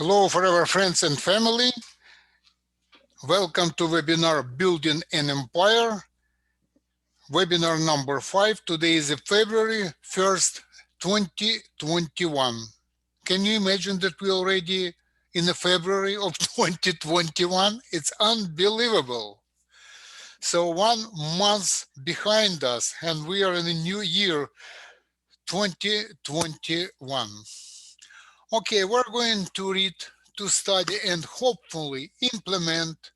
Hello, forever friends and family. Welcome to webinar Building an Empire, webinar number 5. Today is February 1st, 2021. Can you imagine that we're already in the February of 2021? It's unbelievable. So 1 month behind us and we are in the new year 2021. Okay, we're going to read, to study, and hopefully implement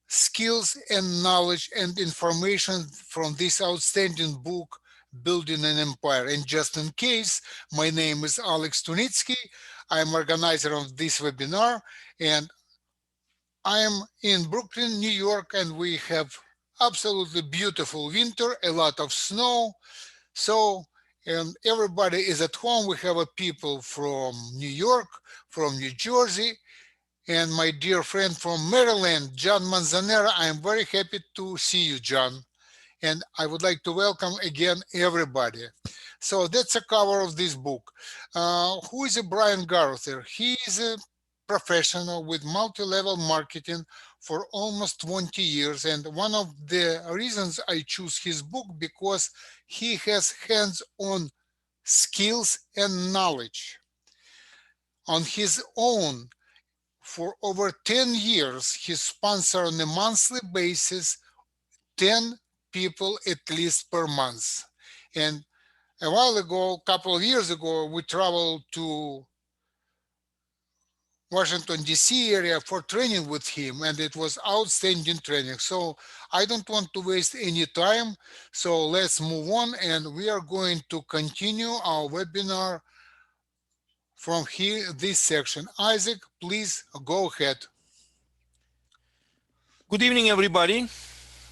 skills and knowledge and information from this outstanding book, Building an Empire. And just in case, my name is Alex Tunitsky. I'm organizer of this webinar, and I'm in Brooklyn, New York, and we have absolutely beautiful winter, a lot of snow. So, and everybody is at home. We have people from New York, from New Jersey, and my dear friend from Maryland, John Manzanera. I am very happy to see you, John. And I would like to welcome again everybody. So that's a cover of this book. Who is Brian Garther? He is a professional with multi-level marketing for almost 20 years. And one of the reasons I choose his book because he has hands-on skills and knowledge. On his own, for over 10 years, he sponsored on a monthly basis 10 people at least per month. And a while ago, a couple of years ago, we traveled to Washington, D.C. area for training with him, and it was outstanding training. So I don't want to waste any time. So let's move on, and we are going to continue our webinar from here, this section. Isaac, please go ahead. Good evening, everybody.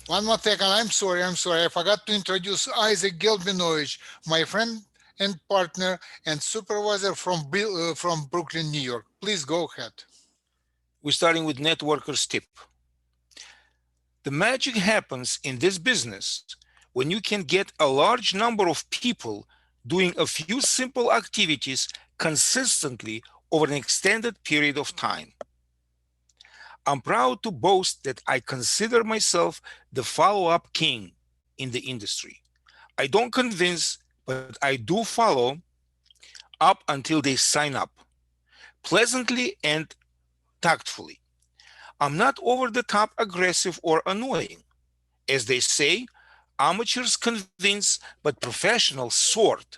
One more second. I'm sorry. I forgot to introduce Isaac Gelbinovich, my friend and partner and supervisor from Brooklyn, New York. Please go ahead. We're starting with networkers tip. The magic happens in this business when you can get a large number of people doing a few simple activities consistently over an extended period of time. I'm proud to boast that I consider myself the follow-up king in the industry. I don't convince, but I do follow up until they sign up, pleasantly and tactfully. I'm not over the top aggressive or annoying. As they say, amateurs convince, but professionals sort.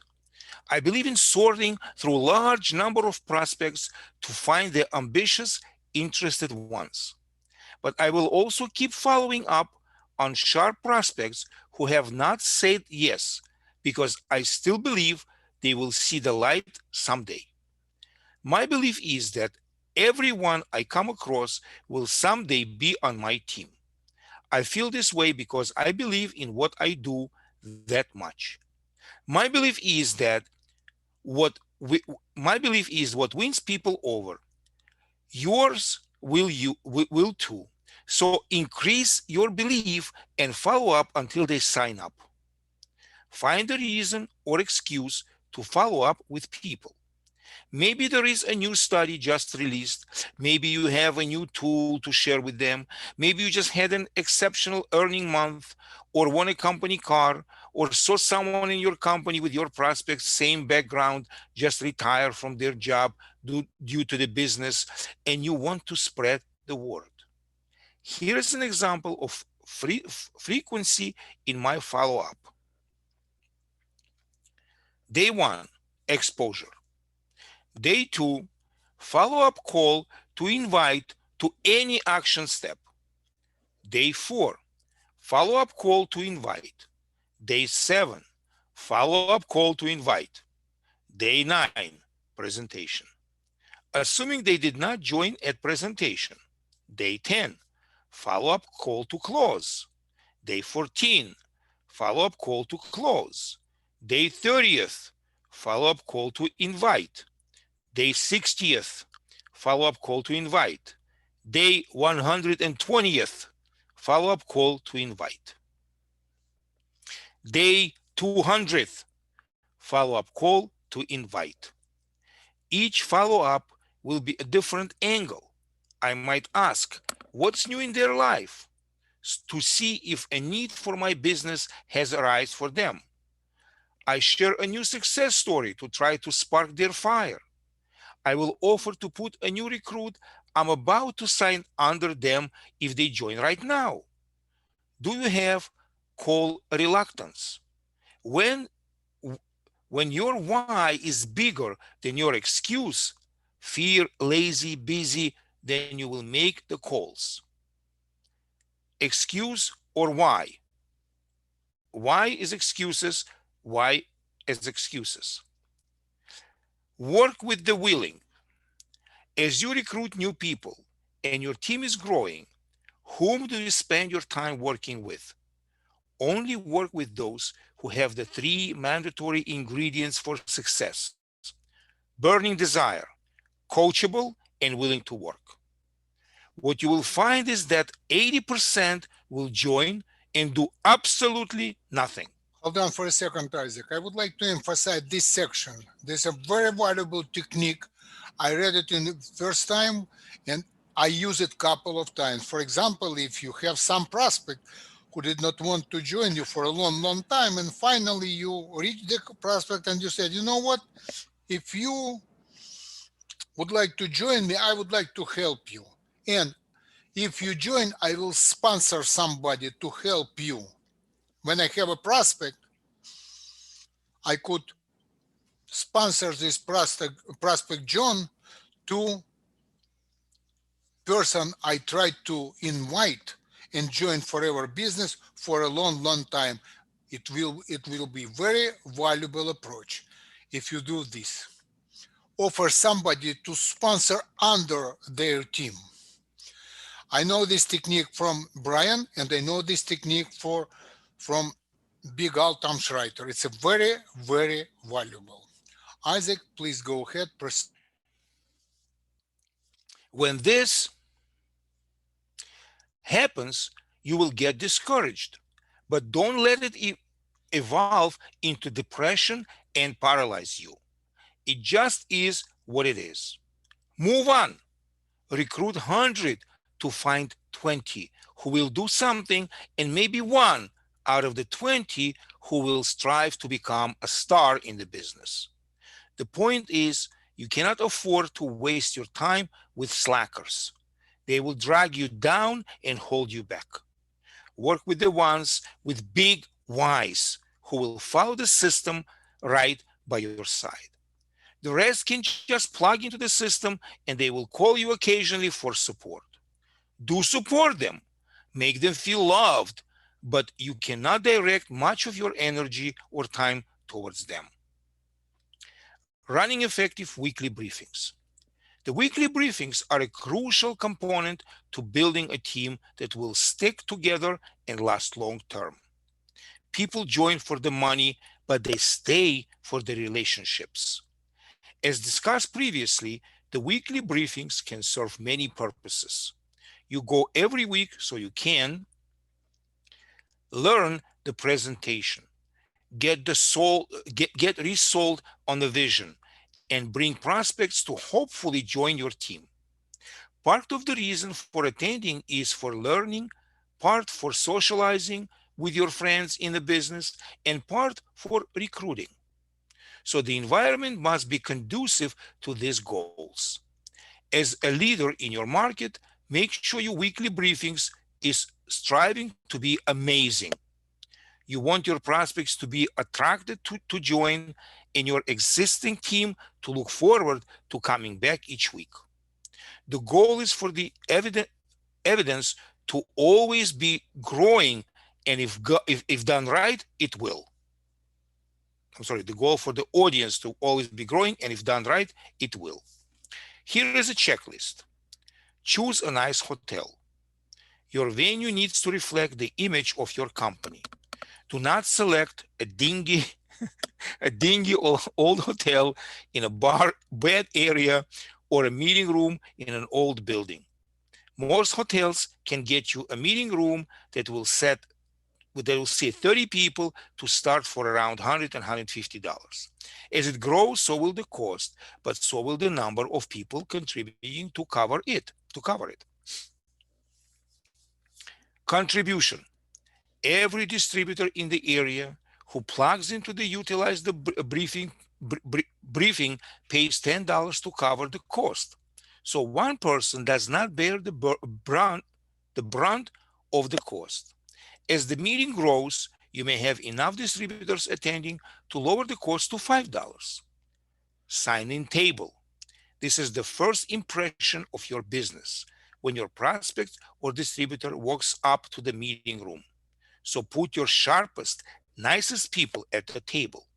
I believe in sorting through a large number of prospects to find the ambitious, interested ones. But I will also keep following up on sharp prospects who have not said yes, because I still believe they will see the light someday. My belief is that everyone I come across will someday be on my team. I feel this way because I believe in what I do that much. My belief is that what wins people over. Yours will too. So increase your belief and follow up until they sign up. Find a reason or excuse to follow up with people. Maybe there is a new study just released. Maybe you have a new tool to share with them. Maybe you just had an exceptional earning month or won a company car or saw someone in your company with your prospects, same background, just retired from their job due to the business, and you want to spread the word. Here is an example of frequency in my follow-up. Day 1, exposure. Day 2, follow-up call to invite to any action step. Day 4, follow-up call to invite. Day 7, follow-up call to invite. Day 9, presentation. Assuming they did not join at presentation. Day 10, follow-up call to close. Day 14, follow-up call to close. Day 30th, follow-up call to invite. Day 60th, follow-up call to invite. Day 120th, follow-up call to invite. Day 200th, follow-up call to invite. Each follow-up will be a different angle. I might ask, what's new in their life? To see if a need for my business has arisen for them. I share a new success story to try to spark their fire. I will offer to put a new recruit I'm about to sign under them if they join right now. Do you have call reluctance? When when your why is bigger than your excuse, fear, lazy, busy, then you will make the calls. Excuse or why? Why is excuses, why is excuses. Work with the willing. As you recruit new people and your team is growing, whom do you spend your time working with? Only work with those who have the three mandatory ingredients for success: burning desire, coachable, and willing to work. What you will find is that 80% will join and do absolutely nothing. Hold on for a second, Isaac. I would like to emphasize this section. There's a very valuable technique. I read it in the first time and I use it a couple of times. For example, if you have some prospect who did not want to join you for a long time, and finally you reach the prospect and you said, you know what, if you would like to join me, I would like to help you. And if you join, I will sponsor somebody to help you. When I have a prospect, I could sponsor this prospect John to person I tried to invite and join Forever Business for a long time. It will be very valuable approach if you do this. Offer somebody to sponsor under their team. I know this technique from Brian, and I know this technique from Big Al Tom Schreiter. It's a very, very valuable. Isaac, please go ahead. When this happens, you will get discouraged, but don't let it evolve into depression and paralyze you. It just is what it is. Move on. Recruit 100 to find 20 who will do something, and maybe one out of the 20 who will strive to become a star in the business. The point is, you cannot afford to waste your time with slackers. They will drag you down and hold you back. Work with the ones with big whys who will follow the system right by your side. The rest can just plug into the system and they will call you occasionally for support. Do support them, make them feel loved, but you cannot direct much of your energy or time towards them. Running effective weekly briefings. The weekly briefings are a crucial component to building a team that will stick together and last long term. People join for the money, but they stay for the relationships. As discussed previously, the weekly briefings can serve many purposes. You go every week so you can learn the presentation, get resold on the vision, and bring prospects to hopefully join your team. Part of the reason for attending is for learning, part for socializing with your friends in the business, and part for recruiting. So the environment must be conducive to these goals. As a leader in your market, make sure your weekly briefings is striving to be amazing. You want your prospects to be attracted to join, and your existing team to look forward to coming back each week. The goal is for the evidence to always be growing, and if done right, it will. The goal for the audience to always be growing, and if done right, it will. Here is a checklist. Choose a nice hotel. Your venue needs to reflect the image of your company. Do not select a dingy old hotel in a bad area or a meeting room in an old building. Most hotels can get you a meeting room that will set they will say 30 people to start for around $100 and $150. As it grows, so will the cost, but so will the number of people contributing to cover it. Contribution. Every distributor in the area who plugs into the utilize the briefing pays $10 to cover the cost. So one person does not bear the brunt of the cost. As the meeting grows, you may have enough distributors attending to lower the cost to $5. Sign-in table. This is the first impression of your business when your prospect or distributor walks up to the meeting room. So put your sharpest, nicest people at the table.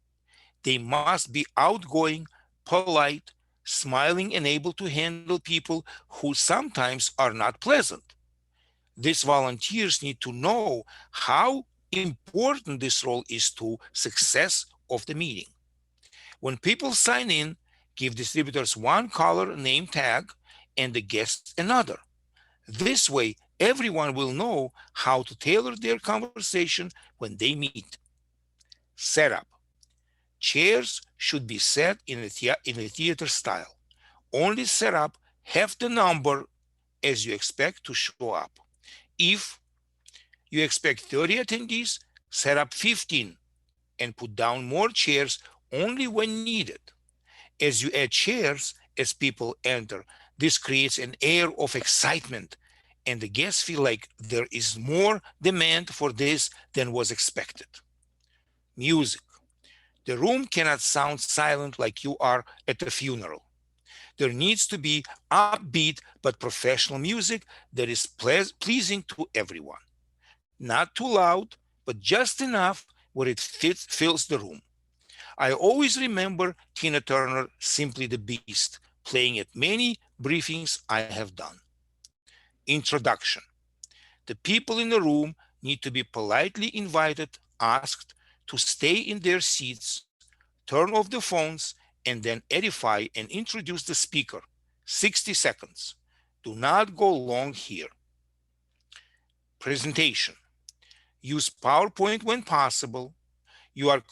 They must be outgoing, polite, smiling, and able to handle people who sometimes are not pleasant. These volunteers need to know how important this role is to success of the meeting. When people sign in, give distributors one color name tag and the guests another. This way, everyone will know how to tailor their conversation when they meet. Setup. Chairs should be set in a theater style. Only set up half the number as you expect to show up. If you expect 30 attendees, set up 15 and put down more chairs only when needed. As you add chairs as people enter, this creates an air of excitement, and the guests feel like there is more demand for this than was expected. Music. The room cannot sound silent like you are at a funeral. There needs to be upbeat but professional music that is pleasing to everyone. Not too loud, but just enough where it fills the room. I always remember Tina Turner, Simply the Beast, playing at many briefings I have done. Introduction. The people in the room need to be politely invited, asked to stay in their seats, turn off the phones, and then edify and introduce the speaker. 60 seconds. Do not go long here. Presentation. Use PowerPoint when possible. You are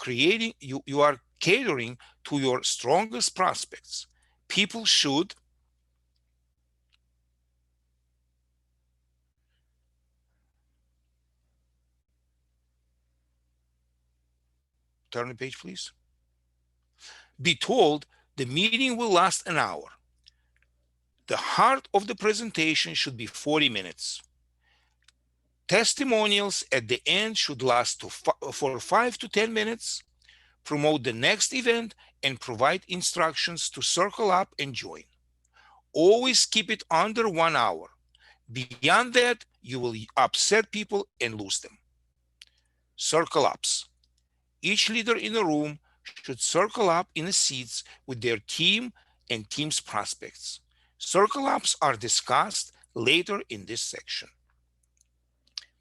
catering to your strongest prospects. People should turn the page, please. Be told the meeting will last an hour. The heart of the presentation should be 40 minutes. Testimonials at the end should last for 5 to 10 minutes. Promote the next event and provide instructions to circle up and join. Always keep it under 1 hour. Beyond that, you will upset people and lose them. Circle ups. Each leader in the room should circle up in the seats with their team and team's prospects. Circle ups are discussed later in this section.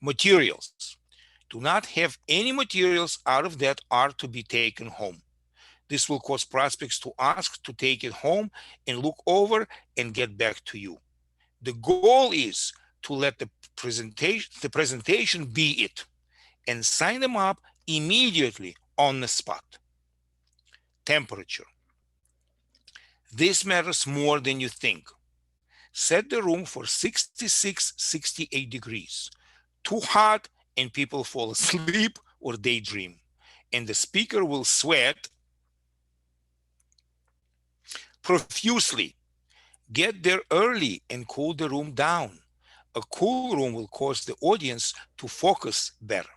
Materials. Do not have any materials out of that are to be taken home. This will cause prospects to ask to take it home and look over and get back to you. The goal is to let the presentation be it and sign them up immediately on the spot. Temperature. This matters more than you think. Set the room for 66, 68 degrees. Too hot and people fall asleep or daydream, and the speaker will sweat profusely. Get there early and cool the room down. A cool room will cause the audience to focus better.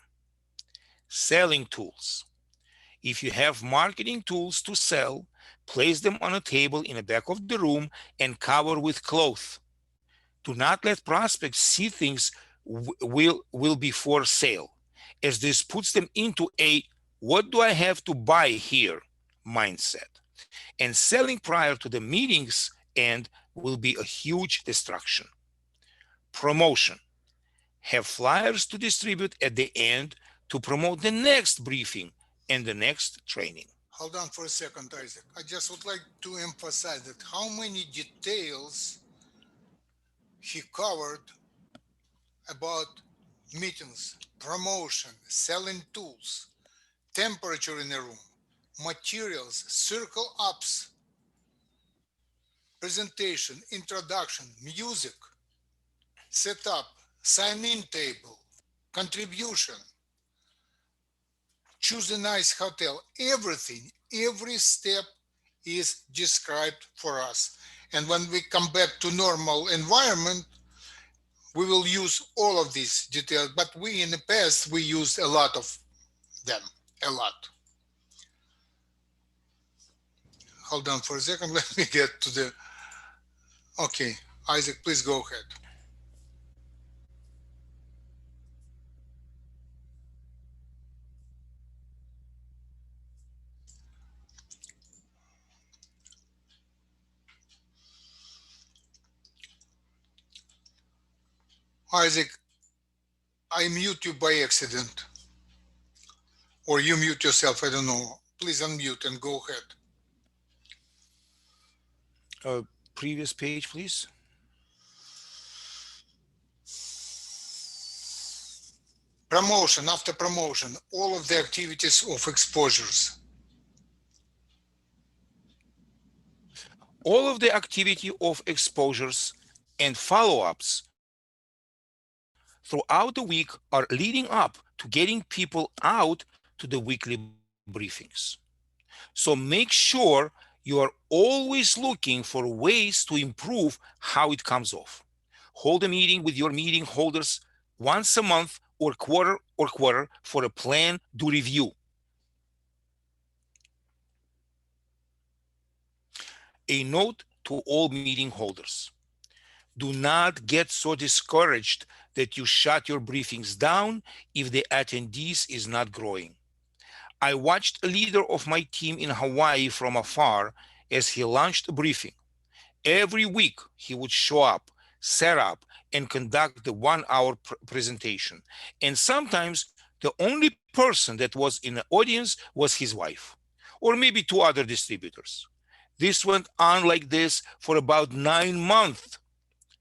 Selling tools. If you have marketing tools to sell, place them on a table in the back of the room and cover with cloth. Do not let prospects see things will be for sale, as this puts them into a "what do I have to buy here" mindset. And selling prior to the meeting's end will be a huge distraction. Promotion. Have flyers to distribute at the end to promote the next briefing and the next training. Hold on for a second, Isaac. I just would like to emphasize that how many details he covered about meetings, promotion, selling tools, temperature in the room, materials, circle ups, presentation, introduction, music, setup, sign-in table, contribution, choose a nice hotel, everything, every step is described for us. And when we come back to normal environment, we will use all of these details, but we in the past, we used a lot of them, a lot. Hold on for a second, let me get to the, okay, Isaac, please go ahead. Isaac, I mute you by accident. Or you mute yourself, I don't know. Please unmute and go ahead. Previous page, please. Promotion, after promotion, all of the activities of exposures. All of the activity of exposures and follow-ups throughout the week are leading up to getting people out to the weekly briefings. So make sure you are always looking for ways to improve how it comes off. Hold a meeting with your meeting holders once a month or quarter for a plan to review. A note to all meeting holders. Do not get so discouraged that you shut your briefings down if the attendees is not growing. I watched a leader of my team in Hawaii from afar as he launched a briefing. Every week, he would show up, set up, and conduct the 1 hour presentation. And sometimes the only person that was in the audience was his wife, or maybe 2 other distributors. This went on like this for about 9 months,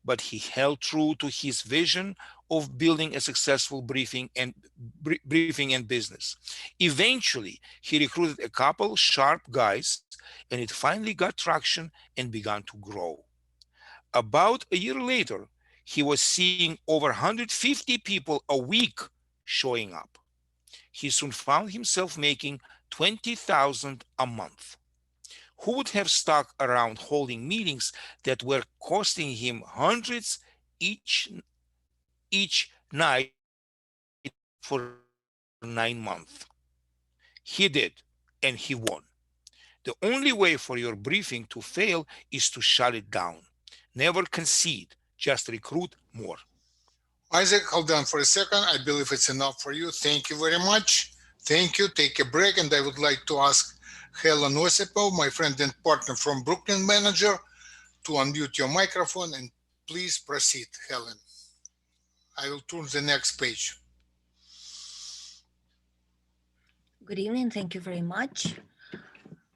but he held true to his vision of building a successful briefing and business. Eventually, he recruited a couple sharp guys, and it finally got traction and began to grow. About a year later, he was seeing over 150 people a week showing up. He soon found himself making $20,000 a month. Who would have stuck around holding meetings that were costing him hundreds each night for 9 months? He did, and he won. The only way for your briefing to fail is to shut it down. Never concede, just recruit more. Isaac, hold on for a second. I believe it's enough for you. Thank you very much. Thank you. Take a break. And I would like to ask Helen Osipov, my friend and partner from Brooklyn Manager, to unmute your microphone and please proceed, Helen. I will turn the next page. Good evening. Thank you very much.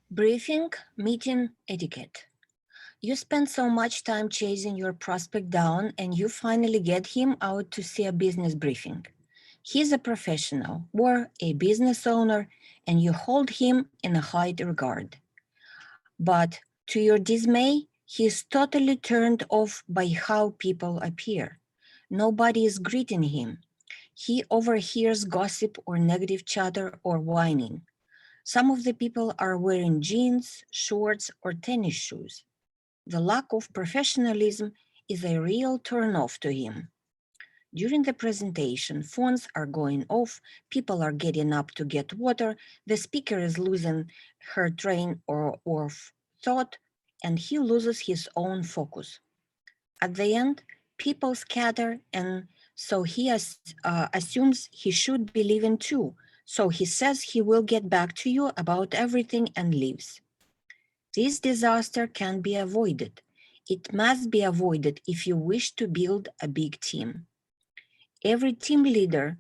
Briefing, meeting etiquette. You spend so much time chasing your prospect down and you finally get him out to see a business briefing. He's a professional or a business owner and you hold him in a high regard. But to your dismay, he's totally turned off by how people appear. Nobody is greeting him. He overhears gossip or negative chatter or whining. Some of the people are wearing jeans, shorts, or tennis shoes. The lack of professionalism is a real turnoff to him. During the presentation, phones are going off, people are getting up to get water, the speaker is losing her train of thought, and he loses his own focus. At the end, people scatter, and so he assumes he should be leaving too. So he says he will get back to you about everything and leaves. This disaster can be avoided. It must be avoided if you wish to build a big team. Every team leader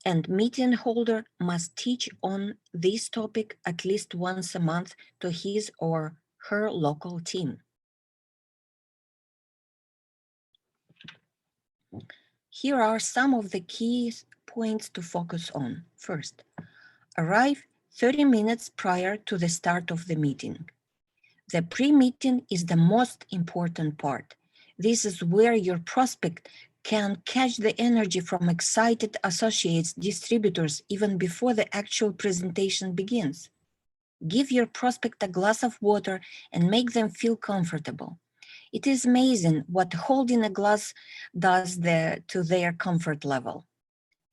and meeting holder must teach on this topic at least once a month to his or her local team. Here are some of the key points to focus on. First, arrive 30 minutes prior to the start of the meeting. The pre-meeting is the most important part. This is where your prospect can catch the energy from excited associates, distributors, even before the actual presentation begins. Give your prospect a glass of water and make them feel comfortable. It is amazing what holding a glass does to their comfort level.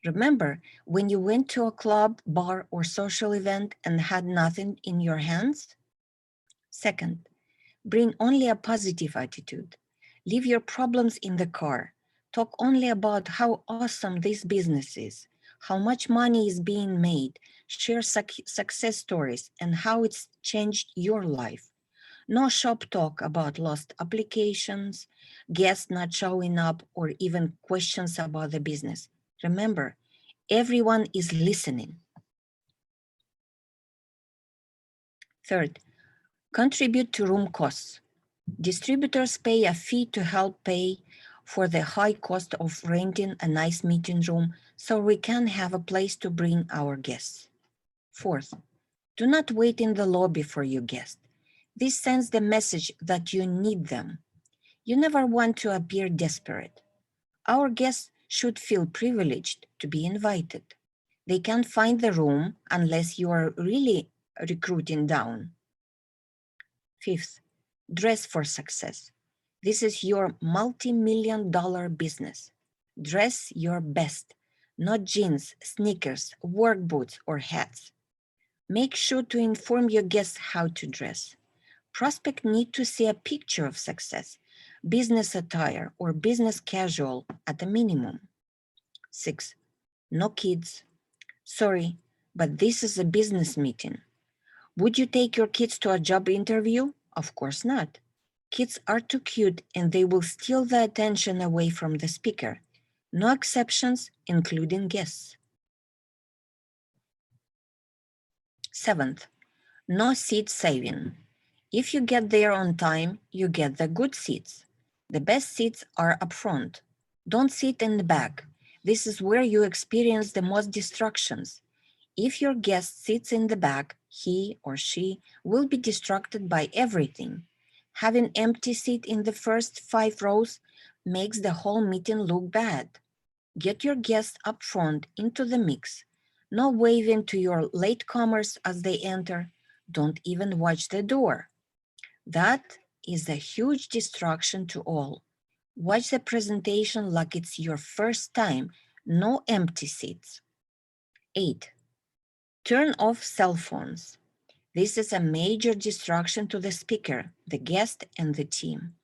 Remember when you went to a club, bar, or social event and had nothing in your hands? Second, bring only a positive attitude. Leave your problems in the car. Talk only about how awesome this business is, how much money is being made. Share success stories and how it's changed your life. No shop talk about lost applications, guests not showing up, or even questions about the business. Remember, everyone is listening. Third, contribute to room costs. Distributors pay a fee to help pay for the high cost of renting a nice meeting room so we can have a place to bring our guests. Fourth, do not wait in the lobby for your guests. This sends the message that you need them. You never want to appear desperate. Our guests should feel privileged to be invited. They can't find the room unless you are really recruiting down. Fifth, dress for success. This is your multi-million-dollar business. Dress your best, not jeans, sneakers, work boots, or hats. Make sure to inform your guests how to dress. Prospects need to see a picture of success, business attire, or business casual at a minimum. 6, no kids. Sorry, but this is a business meeting. Would you take your kids to a job interview? Of course not. Kids are too cute and they will steal the attention away from the speaker. No exceptions, including guests. 7th, no seat saving. If you get there on time, you get the good seats. The best seats are up front. Don't sit in the back. This is where you experience the most distractions. If your guest sits in the back, he or she will be distracted by everything. Having empty seat in the first 5 rows makes the whole meeting look bad. Get your guests up front into the mix. No waving to your latecomers as they enter. Don't even watch the door. That is a huge distraction to all. Watch the presentation like it's your first time. No empty seats. 8. Turn off cell phones. This is a major distraction to the speaker, the guest, and the team.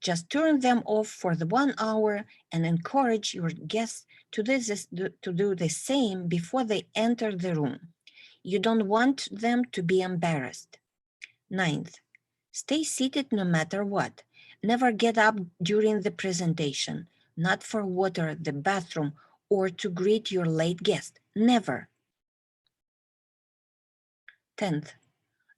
Just turn them off for the 1 hour and encourage your guests to do the same before they enter the room. You don't want them to be embarrassed. 9th, stay seated no matter what. Never get up during the presentation, not for water, the bathroom, or to greet your late guest. Never. 10th,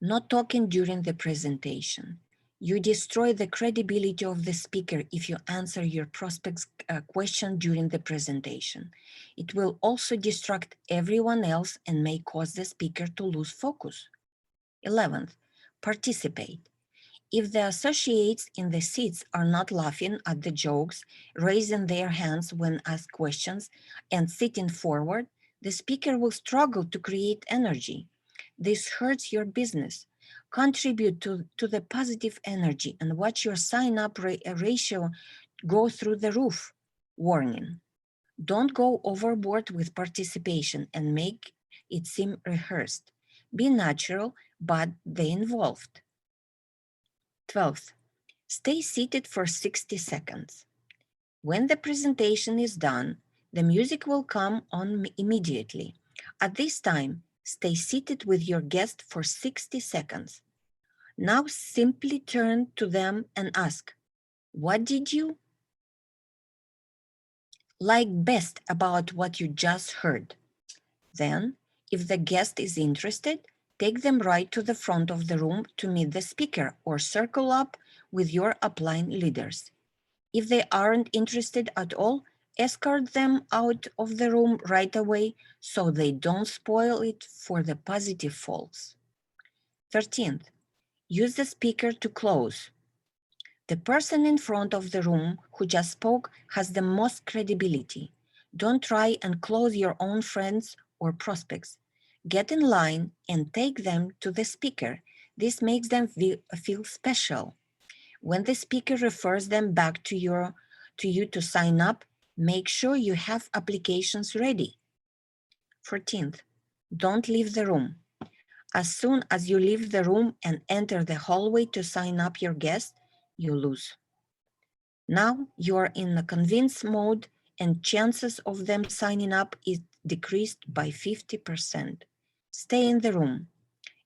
not talking during the presentation. You destroy the credibility of the speaker if you answer your prospect's question during the presentation. It will also distract everyone else and may cause the speaker to lose focus. 11th, participate. If the associates in the seats are not laughing at the jokes, raising their hands when asked questions, and sitting forward, the speaker will struggle to create energy. This hurts your business. Contribute to the positive energy and watch your sign-up ratio go through the roof. Warning, don't go overboard with participation and make it seem rehearsed. Be natural, but they involved. 12th, stay seated for 60 seconds. When the presentation is done, the music will come on immediately. At this time, stay seated with your guest for 60 seconds. Now simply turn to them and ask, what did you like best about what you just heard? Then, if the guest is interested, take them right to the front of the room to meet the speaker or circle up with your upline leaders. If they aren't interested at all, Escort them out of the room right away so they don't spoil it for the positive folks. 13th, use the speaker to close. The person in front of the room who just spoke has the most credibility. Don't try and close your own friends or prospects. Get in line and take them to the speaker. This makes them feel special. When the speaker refers them back to you to sign up, make sure you have applications ready. 14th, don't leave the room. As soon as you leave the room and enter the hallway to sign up your guest, you lose. Now you are in a convince mode and chances of them signing up is decreased by 50%. Stay in the room.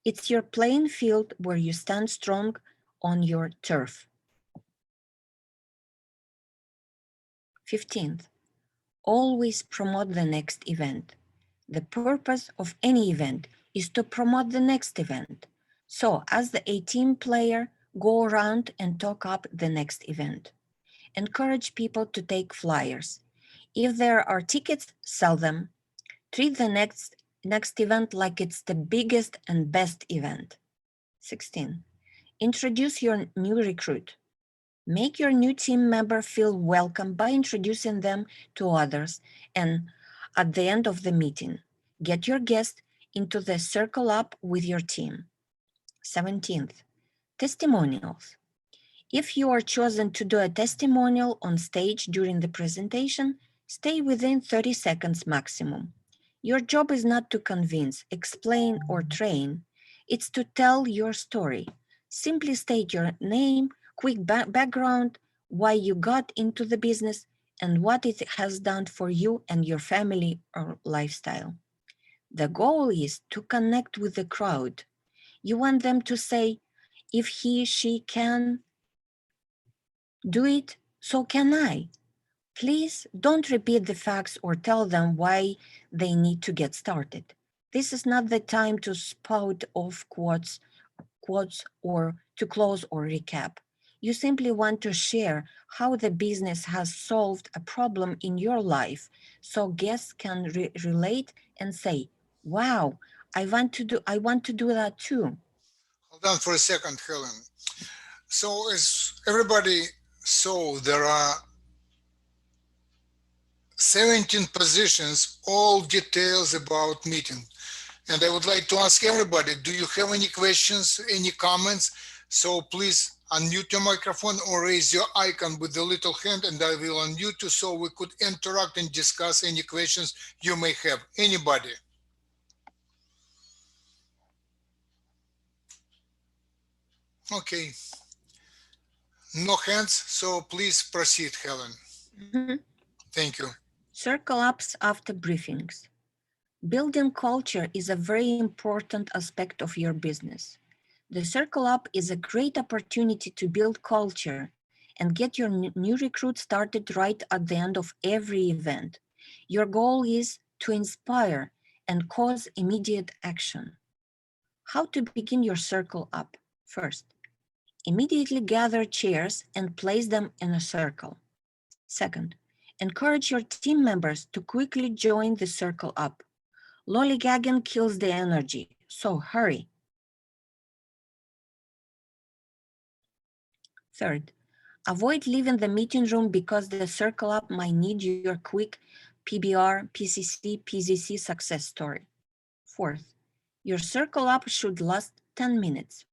It's your playing field where you stand strong on your turf. 15th, always promote the next event. The purpose of any event is to promote the next event. So as the A-team player, go around and talk up the next event. Encourage people to take flyers. If there are tickets, sell them. Treat the next event like it's the biggest and best event. 16. Introduce your new recruit. Make your new team member feel welcome by introducing them to others and at the end of the meeting, get your guest into the circle up with your team. 17th, testimonials. If you are chosen to do a testimonial on stage during the presentation, stay within 30 seconds maximum. Your job is not to convince, explain, or train. It's to tell your story. Simply state your name, quick background, why you got into the business, and what it has done for you and your family or lifestyle. The goal is to connect with the crowd. You want them to say, if he, she can do it, so can I. Please don't repeat the facts or tell them why they need to get started. This is not the time to spout off quotes or to close or recap. You simply want to share how the business has solved a problem in your life so guests can relate and say, wow, I want to do that too. Hold on for a second, Helen. So as everybody saw, there are 17 positions, all details about meeting. And I would like to ask everybody, do you have any questions, any comments? So please unmute your microphone or raise your icon with the little hand and I will unmute you so we could interact and discuss any questions you may have. Anybody? Okay. No hands, so please proceed, Helen. Mhm. Thank you. Circle ups after briefings. Building culture is a very important aspect of your business. The Circle Up is a great opportunity to build culture and get your new recruit started right at the end of every event. Your goal is to inspire and cause immediate action. How to begin your Circle Up? First, immediately gather chairs and place them in a circle. Second, encourage your team members to quickly join the Circle Up. Lollygagging kills the energy, so hurry. Third, avoid leaving the meeting room because the Circle Up might need your quick PBR, PCC, PZC success story. Fourth, your Circle Up should last 10 minutes.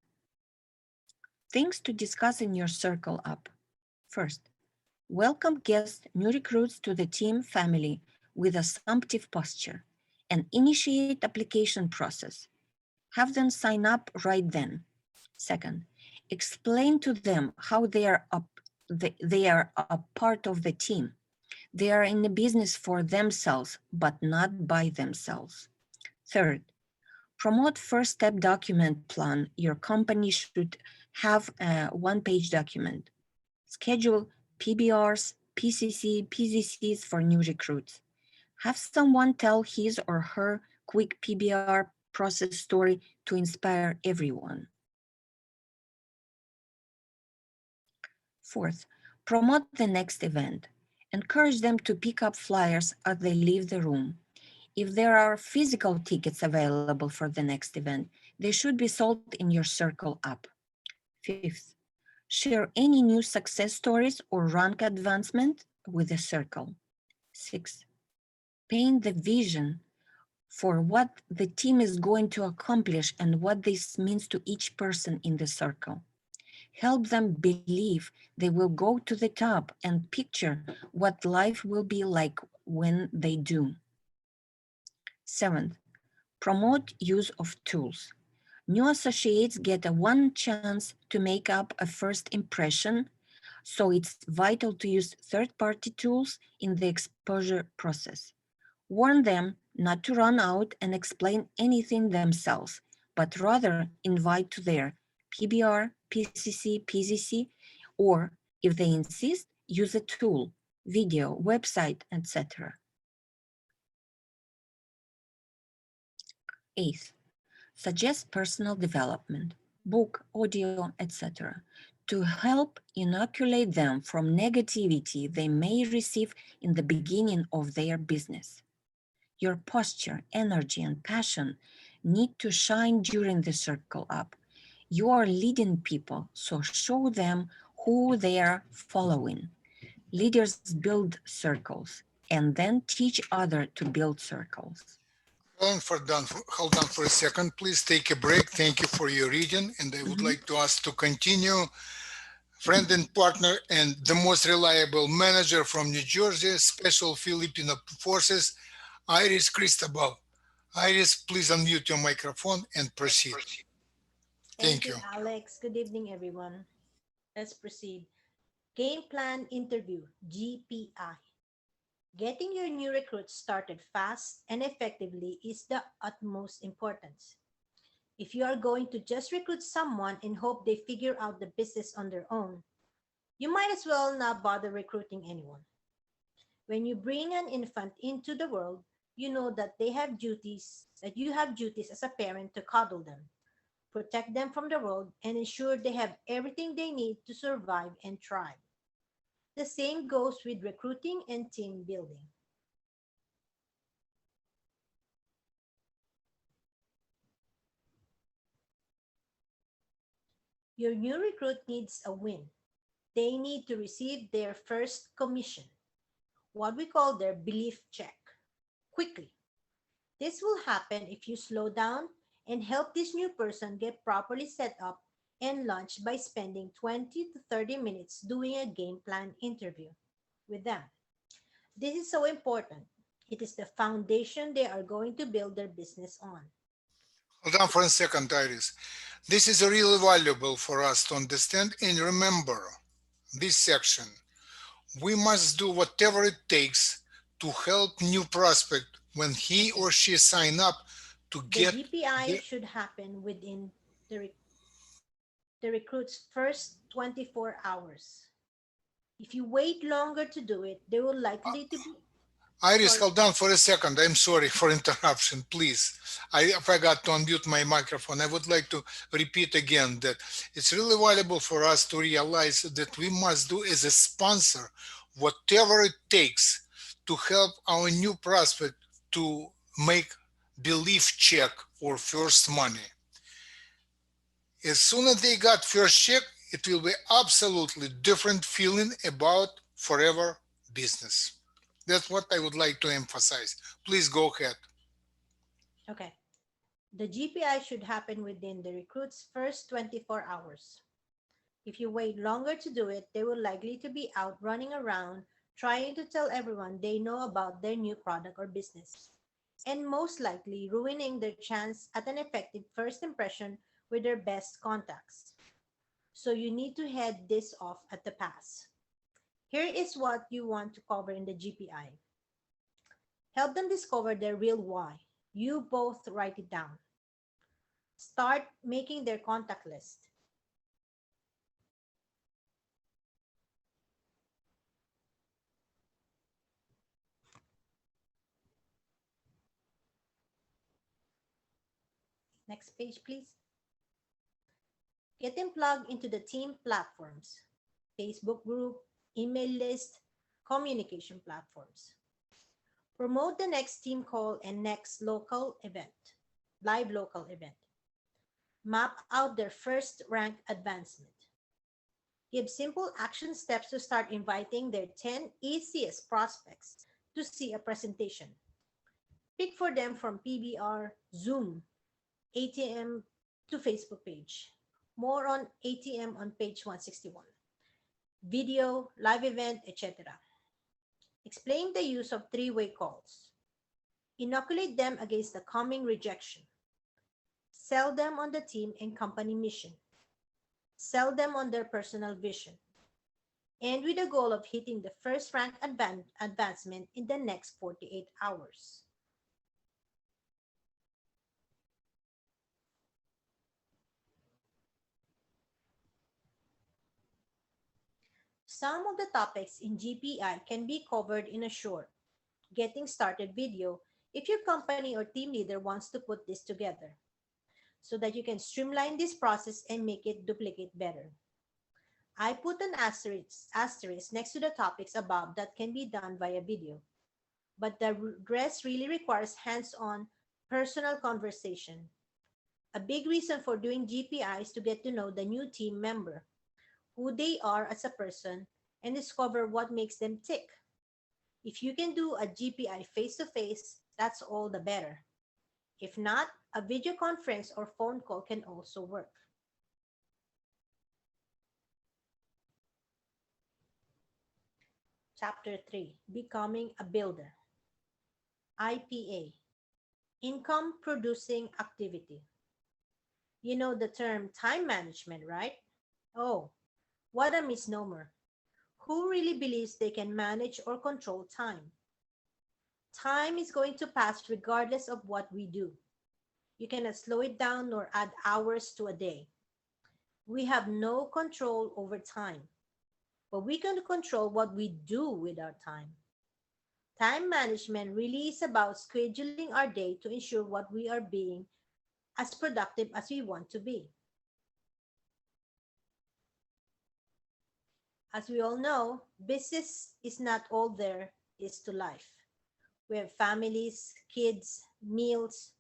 Things to discuss in your Circle Up. First, welcome guests, new recruits to the team family with assumptive posture and initiate application process. Have them sign up right then. Second, explain to them how they are a part of the team. They are in the business for themselves, but not by themselves. Third, promote first step document plan. Your company should have a one-page document. Schedule PBRs, PCC, PZCs for new recruits. Have someone tell his or her quick PBR process story to inspire everyone. Fourth, promote the next event. Encourage them to pick up flyers as they leave the room. If there are physical tickets available for the next event, they should be sold in your Circle app. Fifth, share any new success stories or rank advancement with the Circle. Sixth, paint the vision for what the team is going to accomplish and what this means to each person in the Circle. Help them believe they will go to the top and picture what life will be like when they do. Seventh, promote use of tools. New associates get a one chance to make up a first impression, so it's vital to use third-party tools in the exposure process. Warn them not to run out and explain anything themselves, but rather invite to their PBR, PCC, PZC, or if they insist, use a tool, video, website, etc. Eighth, suggest personal development, book, audio, etc. to help inoculate them from negativity they may receive in the beginning of their business. Your posture, energy, and passion need to shine during the Circle app. You are leading people, so show them who they are following. Leaders build circles and then teach others to build circles. Hold on for a second. Please take a break. Thank you for your reading. And I would like to ask to continue. Friend and partner and the most reliable manager from New Jersey, Special Filipino Forces, Iris Cristobal. Iris, please unmute your microphone and proceed. Thank you. Alex. Good evening, everyone. Let's proceed. Game Plan Interview, GPI. Getting your new recruits started fast and effectively is the utmost importance. If you are going to just recruit someone and hope they figure out the business on their own, you might as well not bother recruiting anyone. When you bring an infant into the world, you know that you have duties as a parent to coddle them, protect them from the world, and ensure they have everything they need to survive and thrive. The same goes with recruiting and team building. Your new recruit needs a win. They need to receive their first commission, what we call their belief check, quickly. This will happen if you slow down and help this new person get properly set up and launched by spending 20 to 30 minutes doing a game plan interview with them. This is so important. It is the foundation they are going to build their business on. Hold on for a second, Iris. This is really valuable for us to understand and remember this section. We must do whatever it takes to help new prospect when he or she sign up to get The GPI should happen within the recruit's first 24 hours. If you wait longer to do it, they will likely to be... Iris, hold on for a second. I'm sorry for interruption, please. I forgot to unmute my microphone. I would like to repeat again that it's really valuable for us to realize that we must do as a sponsor whatever it takes to help our new prospect to make belief check or first money. As soon as they got first check, it will be absolutely different feeling about forever business. That's what I would like to emphasize. Please go ahead. Okay. The GPI should happen within the recruit's first 24 hours. If you wait longer to do it, they will likely to be out running around trying to tell everyone they know about their new product or business, and most likely ruining their chance at an effective first impression with their best contacts. So you need to head this off at the pass. Here is what you want to cover in the GPI. Help them discover their real why. You both write it down. Start making their contact list. Next page, please. Get them plugged into the team platforms, Facebook group, email list, communication platforms. Promote the next team call and next local event, live local event. Map out their first rank advancement. Give simple action steps to start inviting their 10 easiest prospects to see a presentation. Pick for them from PBR, Zoom, ATM to Facebook page. More on ATM on page 161. Video, live event, etc. Explain the use of three-way calls. Inoculate them against the coming rejection. Sell them on the team and company mission. Sell them on their personal vision. And with the goal of hitting the first rank advancement in the next 48 hours. Some of the topics in GPI can be covered in a short, getting started video if your company or team leader wants to put this together, so that you can streamline this process and make it duplicate better. I put an asterisk next to the topics above that can be done via video, but the rest really requires hands-on personal conversation. A big reason for doing GPI is to get to know the new team member, who they are as a person, and discover what makes them tick. If you can do a GPI face-to-face, that's all the better. If not, a video conference or phone call can also work. Chapter 3, Becoming a Builder. IPA, Income Producing Activity. You know the term time management, right? Oh, what a misnomer. Who really believes they can manage or control time? Time is going to pass regardless of what we do. You cannot slow it down nor add hours to a day. We have no control over time, but we can control what we do with our time. Time management really is about scheduling our day to ensure what we are being as productive as we want to be. As we all know, business is not all there is to life. We have families, kids, meals,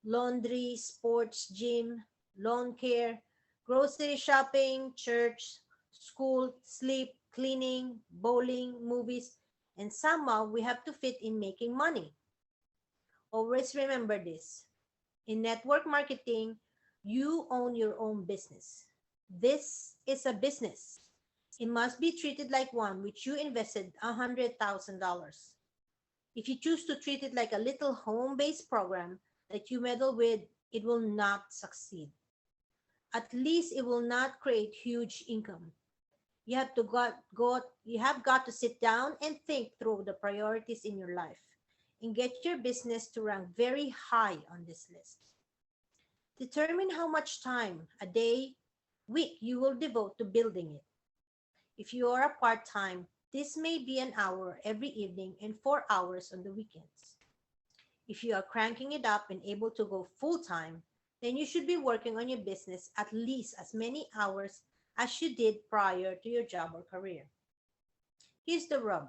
laundry, sports, gym, lawn care, grocery shopping, church, school, sleep, cleaning, bowling, movies, and somehow we have to fit in making money. Always remember this. In network marketing, you own your own business. This is a business. It must be treated like one which you invested $100,000. If you choose to treat it like a little home-based program that you meddle with, it will not succeed. At least it will not create huge income. You have got to sit down and think through the priorities in your life and get your business to rank very high on this list. Determine how much time, a day, week you will devote to building it. If you are a part-time, this may be an hour every evening and 4 hours on the weekends. If you are cranking it up and able to go full-time, then you should be working on your business at least as many hours as you did prior to your job or career. Here's the rub.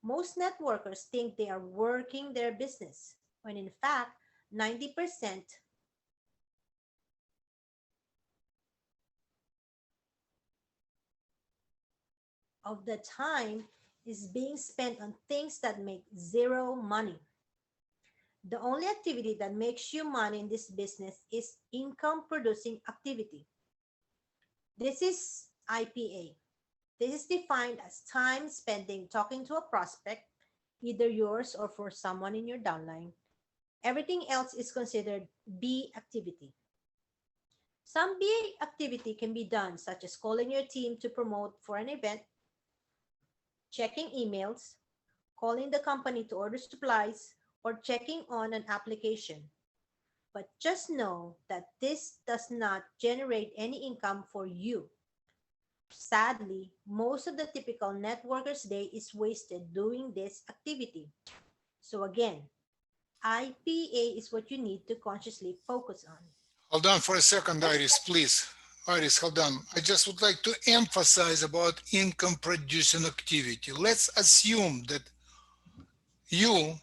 Most networkers think they are working their business, when in fact, 90% of the time is being spent on things that make zero money. The only activity that makes you money in this business is income producing activity. This is IPA. This is defined as time spending talking to a prospect, either yours or for someone in your downline. Everything else is considered B activity. Some B activity can be done, such as calling your team to promote for an event, checking emails, calling the company to order supplies, or checking on an application. But just know that this does not generate any income for you. Sadly, most of the typical networker's day is wasted doing this activity. So again, IPA is what you need to consciously focus on. Hold on for a second, Iris, please. Iris, hold on. I just would like to emphasize about income producing activity. Let's assume that you,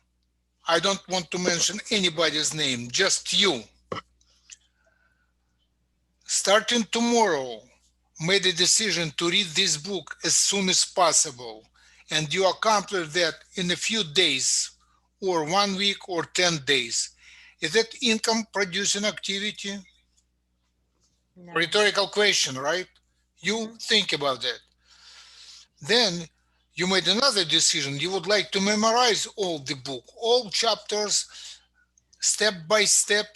I don't want to mention anybody's name, just you, starting tomorrow, made a decision to read this book as soon as possible, and you accomplish that in a few days, or 1 week, or 10 days. Is that income producing activity? No. Rhetorical question, right? You Mhm. think about that. Then you made another decision. You would like to memorize all the book, all chapters, step by step,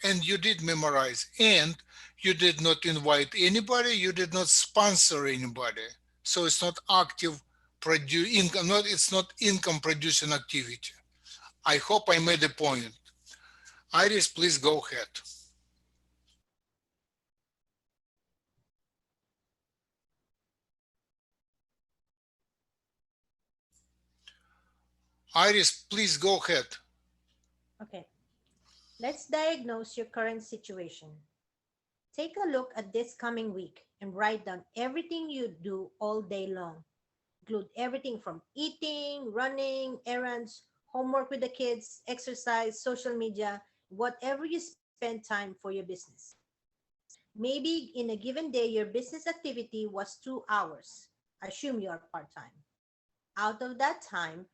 and you did memorize. And you did not invite anybody. You did not sponsor anybody. So it's not active income. It's not income producing activity. I hope I made a point. Iris, please go ahead. Iris, please go ahead. Okay. Let's diagnose your current situation. Take a look at this coming week and write down everything you do all day long. Include everything from eating, running, errands, homework with the kids, exercise, social media, whatever you spend time for your business. Maybe in a given day, your business activity was 2 hours. Assume you are part time. Out of that time,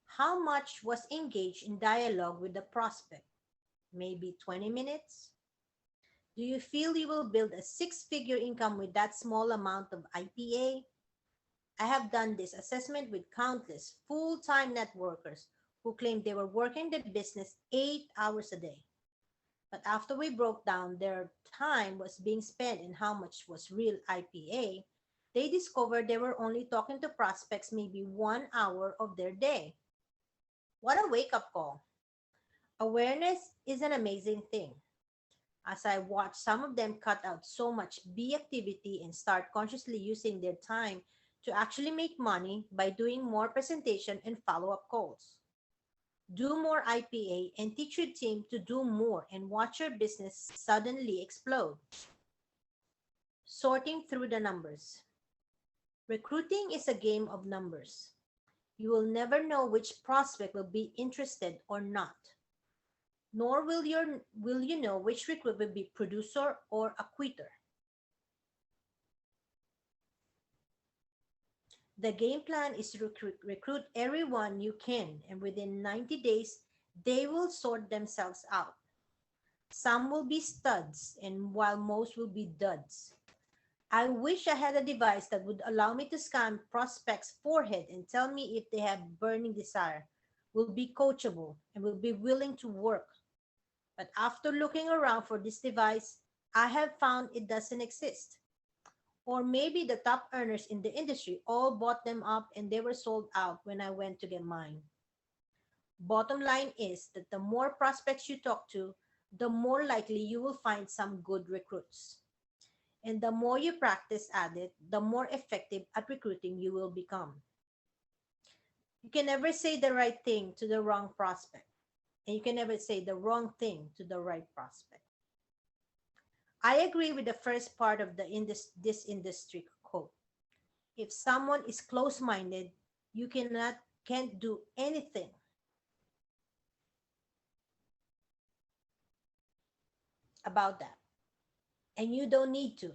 how much was engaged in dialogue with the prospect? Maybe 20 minutes? Do you feel you will build a six-figure income with that small amount of IPA? I have done this assessment with countless full-time networkers who claimed they were working the business 8 hours a day. But after we broke down their time was being spent and how much was real IPA, they discovered they were only talking to prospects maybe 1 hour of their day. What a wake-up call. Awareness is an amazing thing. As I watch some of them cut out so much B activity and start consciously using their time to actually make money by doing more presentation and follow-up calls. Do more IPA and teach your team to do more and watch your business suddenly explode. Sorting through the numbers. Recruiting is a game of numbers. You will never know which prospect will be interested or not, nor will you know which recruit will be producer or a quitter. The game plan is to recruit everyone you can, and within 90 days, they will sort themselves out. Some will be studs, and while most will be duds. I wish I had a device that would allow me to scan prospects' forehead and tell me if they have burning desire, will be coachable, and will be willing to work. But after looking around for this device, I have found it doesn't exist. Or maybe the top earners in the industry all bought them up and they were sold out when I went to get mine. Bottom line is that the more prospects you talk to, the more likely you will find some good recruits. And the more you practice at it, the more effective at recruiting you will become. You can never say the right thing to the wrong prospect, and you can never say the wrong thing to the right prospect. I agree with the first part of this industry quote. If someone is close-minded, you can't do anything about that. And you don't need to.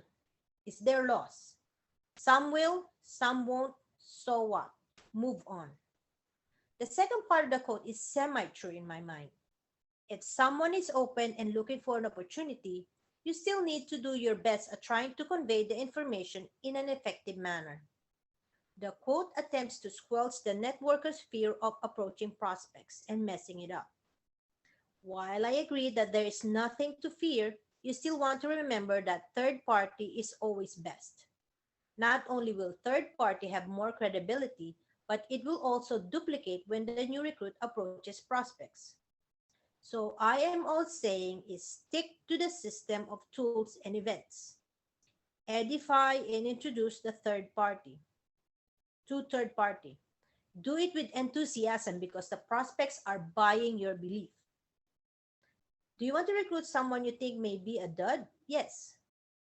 It's their loss. Some will, some won't. So what? Move on. The second part of the quote is semi-true in my mind. If someone is open and looking for an opportunity, you still need to do your best at trying to convey the information in an effective manner. The quote attempts to squelch the networker's fear of approaching prospects and messing it up. While I agree that there is nothing to fear, you still want to remember that third party is always best. Not only will third party have more credibility, but it will also duplicate when the new recruit approaches prospects. So I am all saying is stick to the system of tools and events. Edify and introduce the third party to third party. Do it with enthusiasm because the prospects are buying your belief. Do you want to recruit someone you think may be a dud? Yes.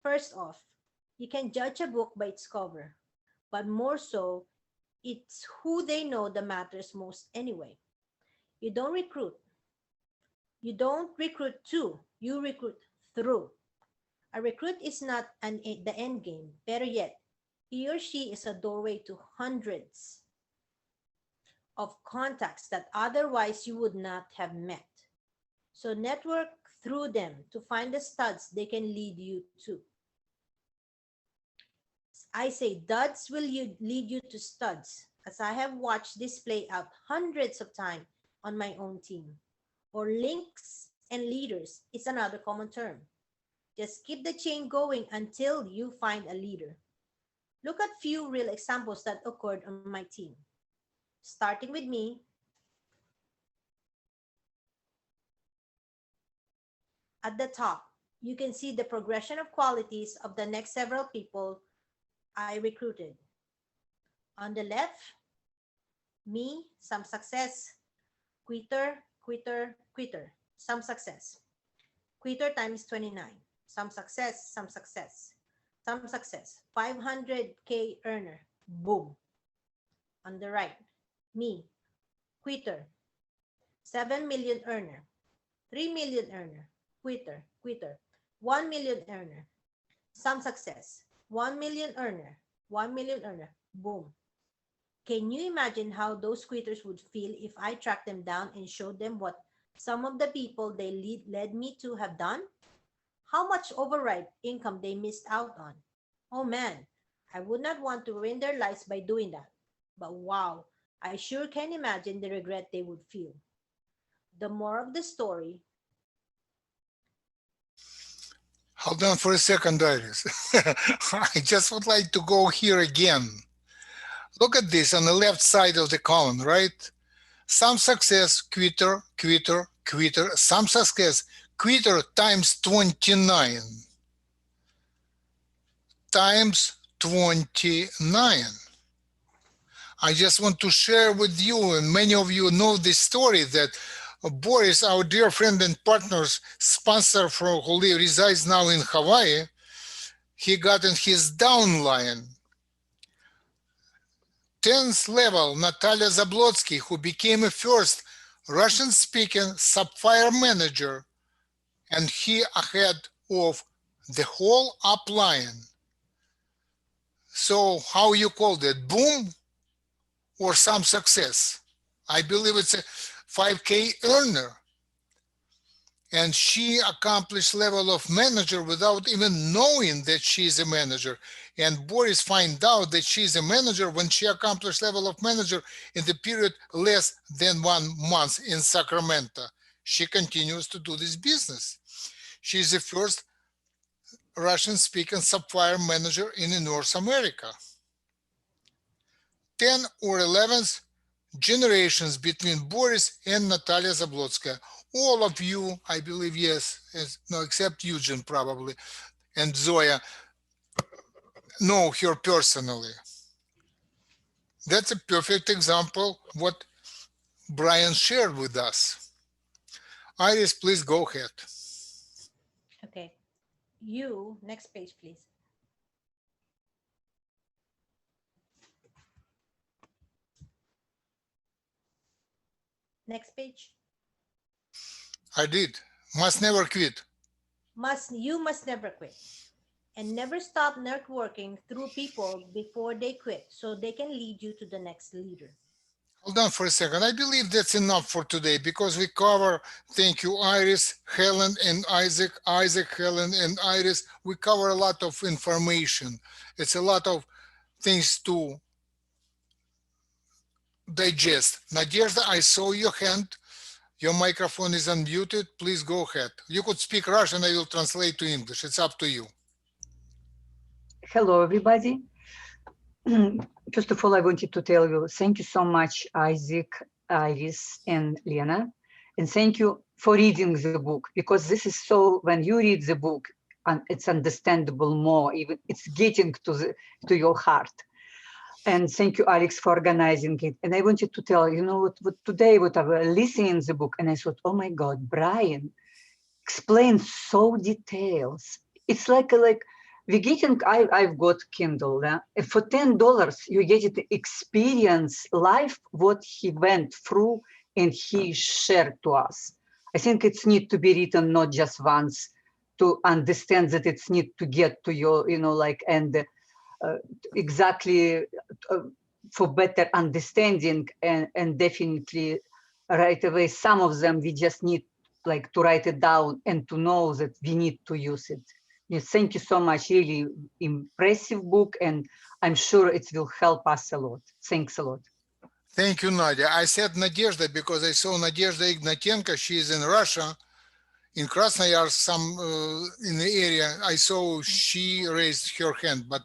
First off, you can judge a book by its cover, but more so, it's who they know that matters most anyway. You don't recruit. You don't recruit to, you recruit through. A recruit is not the end game. Better yet, he or she is a doorway to hundreds of contacts that otherwise you would not have met. So network through them to find the studs they can lead you to. I say duds will lead you to studs, as I have watched this play out hundreds of times on my own team. Or links and leaders is another common term. Just keep the chain going until you find a leader. Look at few real examples that occurred on my team. Starting with me, at the top, you can see the progression of qualities of the next several people I recruited. On the left, me, some success, quitter, quitter, quitter, some success. Quitter times 29, some success, some success, some success. 500K earner, boom. On the right, me, quitter, 7 million earner, 3 million earner, quitter, quitter, 1 million earner, some success, 1 million earner, 1 million earner, boom. Can you imagine how those quitters would feel if I tracked them down and showed them what some of the people they led me to have done? How much override income they missed out on? Oh man, I would not want to ruin their lives by doing that. But wow, I sure can imagine the regret they would feel. The more of the story. Hold on for a second, Iris. I just would like to go here again. Look at this on the left side of the column, right? Some success, quitter, quitter, quitter, some success, quitter times 29. Times 29. I just want to share with you, and many of you know this story, that Boris, our dear friend and partner's sponsor who resides now in Hawaii, he got in his downline. 10th level, Natalia Zablotsky, who became a first Russian-speaking Sapphire manager, and he ahead of the whole upline. So how you called it, boom or some success? I believe it's a 5K earner. And she accomplished level of manager without even knowing that she's a manager. And Boris find out that she's a manager when she accomplished level of manager in the period less than 1 month in Sacramento. She continues to do this business. She's the first Russian-speaking Sapphire manager in North America. 10 or 11 generations between Boris and Natalia Zablotskaya. All of you, I believe, yes, no, except Eugene probably, and Zoya, know her personally. That's a perfect example of what Brian shared with us. Iris, please go ahead. Okay. Next page, please. Next page. I did. Must never quit. You must never quit. And never stop networking through people before they quit so they can lead you to the next leader. Hold on for a second. I believe that's enough for today because we cover, thank you, Iris, Helen, and Isaac, Helen, and Iris. We cover a lot of information. It's a lot of things to digest. Nadezhda, I saw your hand. Your microphone is unmuted. Please go ahead. You could speak Russian. I will translate to English. It's up to you. Hello, everybody. First of all, I wanted to tell you, thank you so much, Isaac, Iris, and Lena. And thank you for reading the book, because this is so, when you read the book, it's understandable more, even it's getting to your heart. And thank you, Alex, for organizing it. And I wanted to tell, you know, what today, what I was listening in the book, and I thought, oh my God, Brian explain so details. It's like we getting. I've got Kindle. And for $10, you get it experience life what he went through and he shared to us. I think it's need to be written not just once to understand that it's need to get to your, and exactly for better understanding and definitely right away. Some of them we just need like to write it down and to know that we need to use it. Yes, thank you so much. Really impressive book, and I'm sure it will help us a lot. Thanks a lot. Thank you, Nadia. I said Nadezhda because I saw Nadezhda Ignatenko. She is in Russia, in Krasnoyarsk, in the area. I saw she raised her hand, but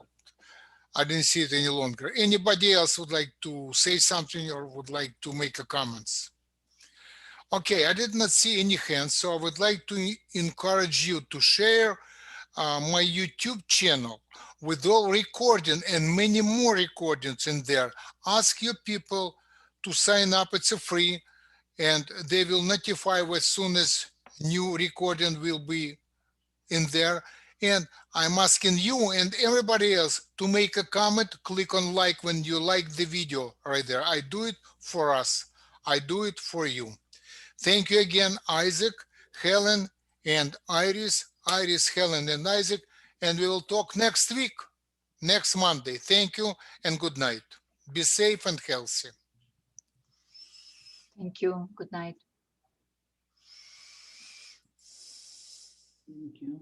I didn't see it any longer. Anybody else would like to say something or would like to make a comments? Okay, I did not see any hands, so I would like to encourage you to share my YouTube channel with all recording and many more recordings in there. Ask your people to sign up. It's a free, and they will notify you as soon as new recording will be in there. And I'm asking you and everybody else to make a comment, click on like when you like the video right there. I do it for us. I do it for you. Thank you again, Isaac, Helen, and Iris. Iris, Helen, and Isaac. And we will talk next week, next Monday. Thank you and good night. Be safe and healthy. Thank you. Good night. Thank you.